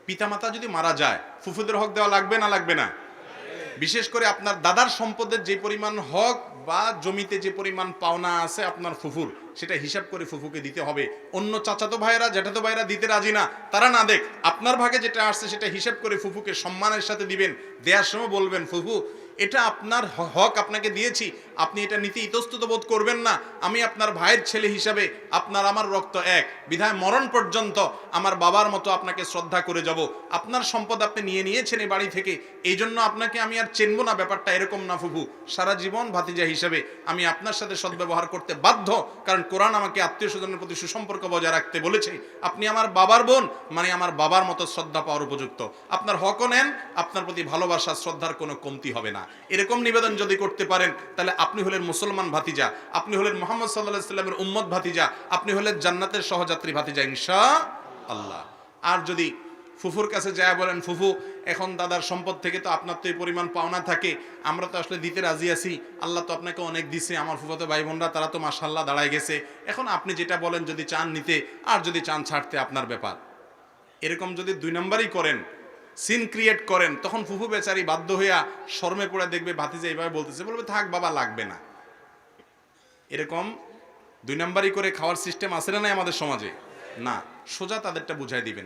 পিতামাতা যদি মারা যায় ফুফুদের হক দেওয়া লাগবে না লাগবে না? বিশেষ করে আপনার দাদার সম্পদের যে পরিমাণ হক বা জমিতে যে পরিমাণ পাওনা আছে আপনার ফুফুর, সেটা হিসাব করে ফুফুকে দিতে হবে। অন্য চাচাতো ভাইয়েরা জ্যাঠাতো ভাইয়েরা দিতে রাজি না, তারা না দেখ, আপনার ভাগে যেটা আসছে সেটা হিসাব করে ফুফুকে সম্মানের সাথে দিবেন। দেওয়ার সময় বলবেন, ফুফু এটা আপনার হক, আপনাকে দিয়েছি, আপনি এটা নিতে ইতস্তত বোধ করবেন না। আমি আপনার ভাইয়ের ছেলে হিসাবে, আপনার আমার রক্ত এক, বিধায় মরণ পর্যন্ত আমার বাবার মতো আপনাকে শ্রদ্ধা করে যাব। আপনার সম্পদ আপনি নিয়ে নিয়েছেন এই বাড়ি থেকে, এই জন্য আপনাকে আমি আর চিনব না, ব্যাপারটা এরকম না ফুফু। সারা জীবন ভাতিজা হিসাবে আমি আপনার সাথে সদ্ব্যবহার করতে বাধ্য, কারণ কোরআন আমাকে আত্মীয় স্বজনের প্রতি সুসম্পর্ক বজায় রাখতে বলেছে। আপনি আমার বাবার বোন, মানে আমার বাবার মতো শ্রদ্ধা পাওয়ার উপযুক্ত। আপনার হকও নেন, আপনার প্রতি ভালোবাসা শ্রদ্ধার কোনো কমতি হবে না। এরকম নিবেদন যদি করতে পারেন তাহলে আপনি হলেন মুসলমান ভাতিজা, আপনি হলেন মুহাম্মদ সাল্লাল্লাহু আলাইহি ওয়াসাল্লামের উম্মত ভাতিজা, আপনি হলেন জান্নাতের সহযাত্রী ভাতিজা ইনশাআল্লাহ। আর যদি ফুফুর কাছে যায় বলেন, ফুফু এখন দাদার সম্পদ থেকে তো আপনার তো এই পরিমাণ পাওনা থাকে, আমরা তো আসলে দিতে রাজি আছি, আল্লাহ তো আপনাকে অনেক দিছে, আমার ফুফাতো ভাই বোনরা তারা তো মাশাআল্লাহ দাঁড়ায় গেছে, এখন আপনি যেটা বলেন যদি চান নিতে আর যদি চান ছাড়তে আপনার ব্যাপার। এরকম যদি 2 নম্বরই করেন, সিন ক্রিয়েট করেন, তখন ফুফু বেচারি বাধ্য হইয়া শর্মে পড়ে দেখবে ভাতিজা এইভাবে বলতেছে, বলবে থাক বাবা লাগবে না। এরকম 2 নম্বরই করে খাওয়ার সিস্টেম আছে না নাই আমাদের সমাজে? না, সোজা তাদেরটা বুঝাই দিবেন।